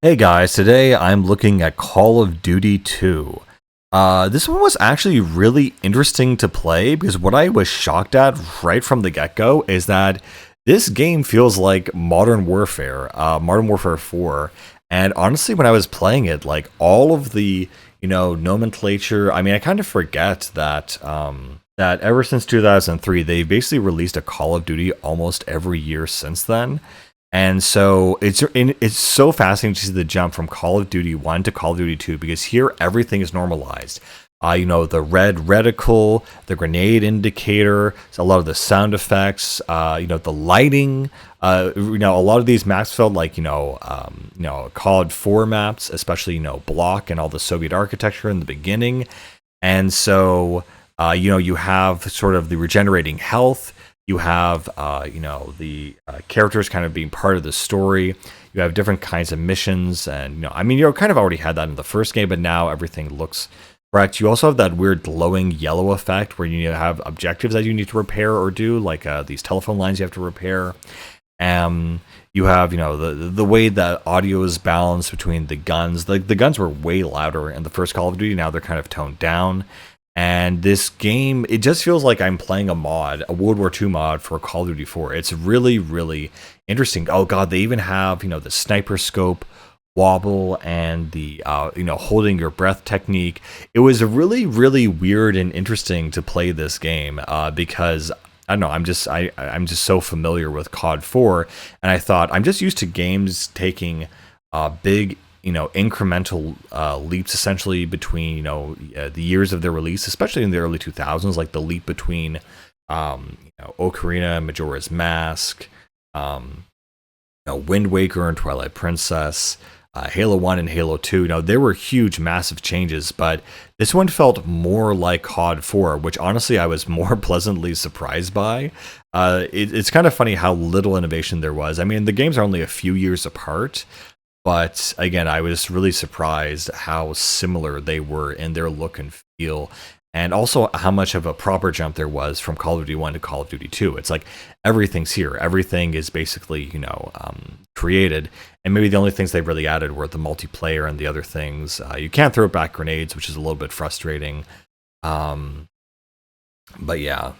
Hey guys, today I'm looking at Call of Duty 2. This one was actually really interesting to play because what I was shocked at right from the get go is that this game feels like Modern Warfare 4. And honestly, when I was playing it, like all of the, nomenclature, I mean, I kind of forget that ever since 2003, they basically released a Call of Duty almost every year since then. And so it's so fascinating to see the jump from Call of Duty 1 to Call of Duty 2 because here everything is normalized. The red reticle, the grenade indicator, a lot of the sound effects, the lighting. A lot of these maps felt like COD 4 maps, especially Block and all the Soviet architecture in the beginning. And so you have sort of the regenerating health. You have, the characters kind of being part of the story. You have different kinds of missions, and you kind of already had that in the first game, but now everything looks correct. You also have that weird glowing yellow effect where you have objectives that you need to repair or do, like these telephone lines you have to repair. You have, the way that audio is balanced between the guns. The guns were way louder in the first Call of Duty. Now they're kind of toned down. And this game, it just feels like I'm playing a World War II mod for Call of Duty 4. It's really, really interesting. Oh god, they even have, the sniper scope wobble and the, holding your breath technique. It was really, really weird and interesting to play this game because I don't know. I'm just so familiar with COD 4, and I thought I'm just used to games taking big incremental leaps essentially between the years of their release, especially in the early 2000s, like the leap between Ocarina, Majora's Mask, Wind Waker and Twilight Princess, Halo 1 and Halo 2. There were huge, massive changes, but this one felt more like COD 4, which honestly I was more pleasantly surprised by. It's kind of funny how little innovation there was. I mean, the games are only a few years apart, but again, I was really surprised how similar they were in their look and feel, and also how much of a proper jump there was from Call of Duty 1 to Call of Duty 2. It's like everything's here. Everything is basically, created. And maybe the only things they really added were the multiplayer and the other things. You can't throw back grenades, which is a little bit frustrating. But yeah.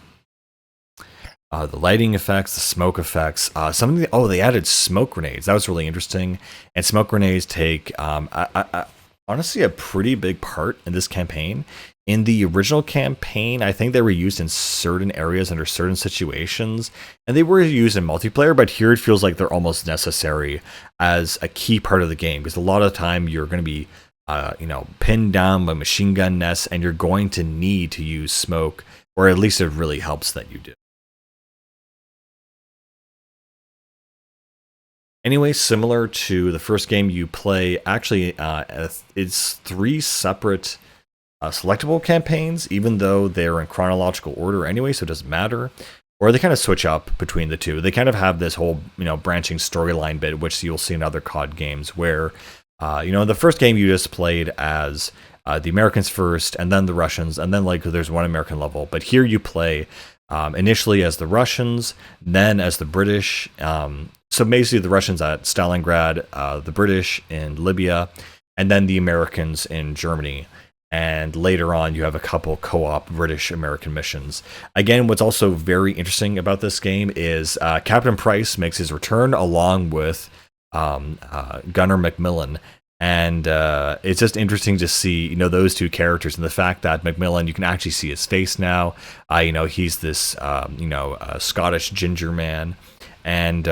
The lighting effects, the smoke effects, they added smoke grenades. That was really interesting. And smoke grenades take, honestly, a pretty big part in this campaign. In the original campaign, I think they were used in certain areas under certain situations, and they were used in multiplayer, but here it feels like they're almost necessary as a key part of the game, because a lot of the time you're going to be, pinned down by machine gun nests, and you're going to need to use smoke, or at least it really helps that you do. Anyway, similar to the first game you play, actually, it's three separate selectable campaigns, even though they're in chronological order anyway, so it doesn't matter. Or they kind of switch up between the two. They kind of have this whole, branching storyline bit, which you'll see in other COD games, where, in the first game you just played as the Americans first, and then the Russians, and then like there's one American level. But here you play initially as the Russians, then as the British. So basically the Russians at Stalingrad, the British in Libya, and then the Americans in Germany. And later on, you have a couple co-op British-American missions. Again, what's also very interesting about this game is Captain Price makes his return along with Gunnar McMillan. And it's just interesting to see, those two characters, and the fact that McMillan, you can actually see his face now. He's this, Scottish ginger man. And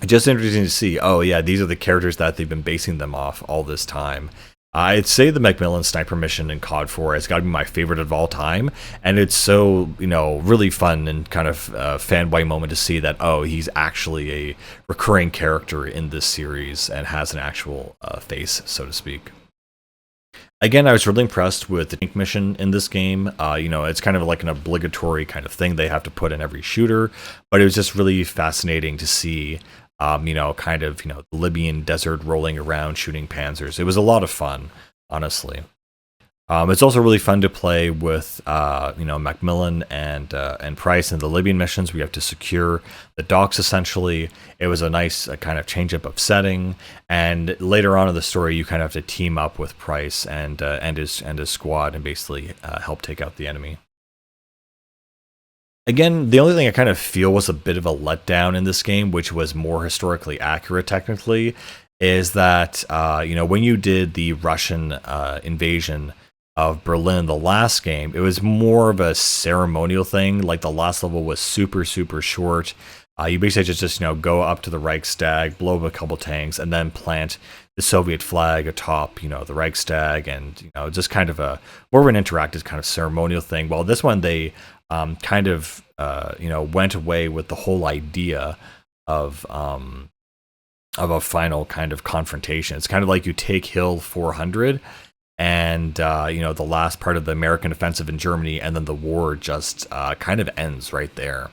just interesting to see, oh yeah, these are the characters that they've been basing them off all this time. I'd say the McMillan sniper mission in COD 4 has got to be my favorite of all time, and it's so, really fun and kind of fanboy moment to see that, oh, he's actually a recurring character in this series and has an actual face, so to speak. Again, I was really impressed with the tank mission in this game. It's kind of like an obligatory kind of thing they have to put in every shooter, but it was just really fascinating to see, the Libyan desert rolling around shooting panzers. It was a lot of fun, honestly. It's also really fun to play with, Macmillan and Price in the Libyan missions. We have to secure the docks. Essentially, it was a nice kind of change up of setting. And later on in the story, you kind of have to team up with Price and his squad and basically help take out the enemy. Again, the only thing I kind of feel was a bit of a letdown in this game, which was more historically accurate technically, is that when you did the Russian invasion of Berlin in the last game, it was more of a ceremonial thing. Like the last level was super, super short. You basically just go up to the Reichstag, blow up a couple tanks, and then plant the Soviet flag atop the Reichstag, and just kind of a more of an interactive kind of ceremonial thing. Well, this one they kind of went away with the whole idea of a final kind of confrontation. It's kind of like you take Hill 400 and the last part of the American offensive in Germany, and then the war just kind of ends right there.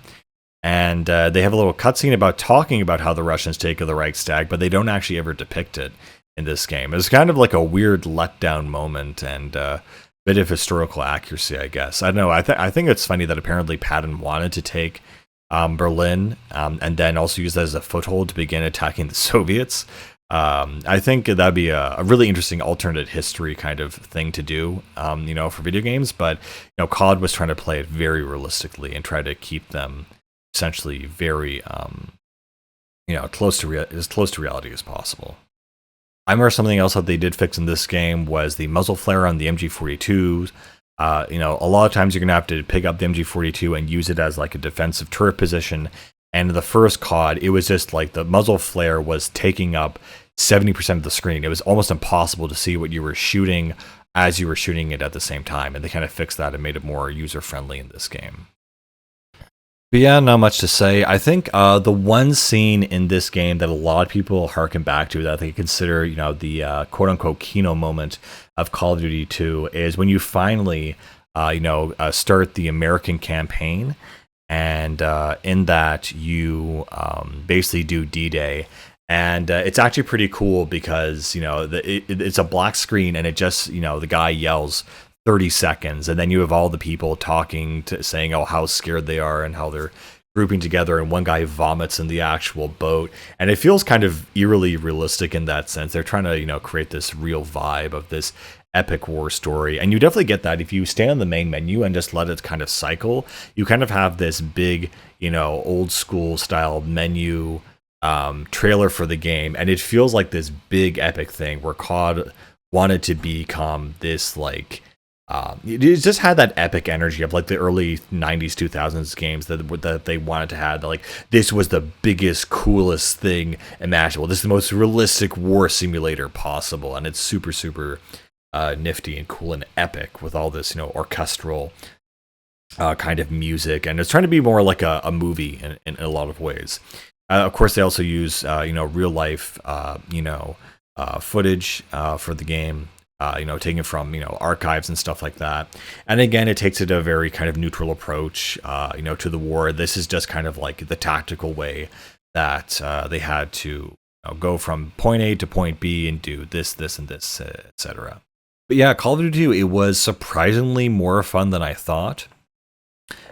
And they have a little cutscene about talking about how the Russians take the Reichstag, but they don't actually ever depict it in this game. It's kind of like a weird letdown moment and a bit of historical accuracy, I guess. I don't know. I think it's funny that apparently Patton wanted to take Berlin and then also use that as a foothold to begin attacking the Soviets. I think that'd be a really interesting alternate history kind of thing to do, for video games. But COD was trying to play it very realistically and try to keep them essentially very, close to as close to reality as possible. I remember something else that they did fix in this game was the muzzle flare on the MG42. A lot of times you're gonna have to pick up the MG42 and use it as like a defensive turret position. And in the first COD, it was just like the muzzle flare was taking up 70% of the screen. It was almost impossible to see what you were shooting as you were shooting it at the same time. And they kind of fixed that and made it more user friendly in this game. But yeah, not much to say. I think the one scene in this game that a lot of people harken back to, that they consider, the quote-unquote Kino moment of Call of Duty 2, is when you finally, start the American campaign, and in that you basically do D-Day. And it's actually pretty cool because, it's a black screen, and it just, the guy yells 30 seconds, and then you have all the people talking saying how scared they are and how they're grouping together, and one guy vomits in the actual boat, and it feels kind of eerily realistic in that sense. They're trying to create this real vibe of this epic war story, and you definitely get that if you stay on the main menu and just let it kind of cycle. You kind of have this big old school style menu trailer for the game, and it feels like this big epic thing where COD wanted to become this like it just had that epic energy of like the early 90s 2000s games that they wanted to have. Like, this was the biggest, coolest thing imaginable. This is the most realistic war simulator possible, and it's super, super nifty and cool and epic with all this orchestral kind of music, and it's trying to be more like a movie in a lot of ways. Of course, they also use real life footage for the game. Taken from archives and stuff like that. And again, it takes it a very kind of neutral approach, to the war. This is just kind of like the tactical way that they had to go from point A to point B and do this, and this, etc. But yeah, Call of Duty 2, it was surprisingly more fun than I thought.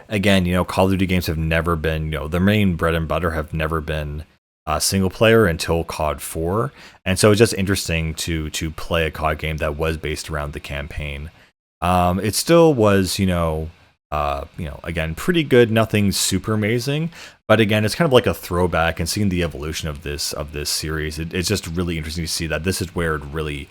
Again, Call of Duty games have never been, their main bread and butter have never been single player until COD 4, and so it's just interesting to play a COD game that was based around the campaign. It still was, again, pretty good, nothing super amazing, but again, it's kind of like a throwback, and seeing the evolution of this series, it's just really interesting to see that this is where it really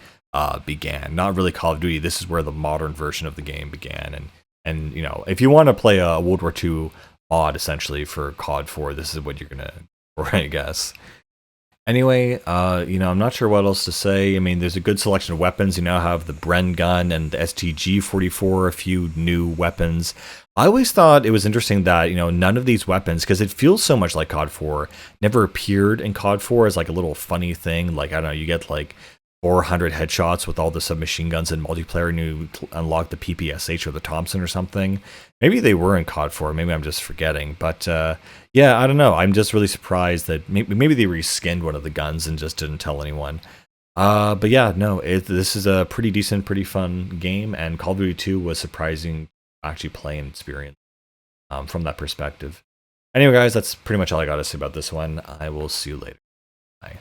began. Not really Call of Duty. This is where the modern version of the game began, and if you want to play a World War II mod essentially for COD 4, this is what you're gonna. Right, I guess. Anyway, I'm not sure what else to say. I mean, there's a good selection of weapons. You now have the Bren gun and the STG-44, a few new weapons. I always thought it was interesting that, none of these weapons, because it feels so much like COD 4, never appeared in COD 4 as like a little funny thing. Like, I don't know, you get like 400 headshots with all the submachine guns in multiplayer, and you unlock the PPSH or the Thompson or something. Maybe they were in COD 4, maybe I'm just forgetting. But yeah, I don't know. I'm just really surprised that maybe they reskinned one of the guns and just didn't tell anyone. But yeah, no, this is a pretty decent, pretty fun game, and Call of Duty 2 was surprising to actually play and experience from that perspective. Anyway, guys, that's pretty much all I got to say about this one. I will see you later. Bye.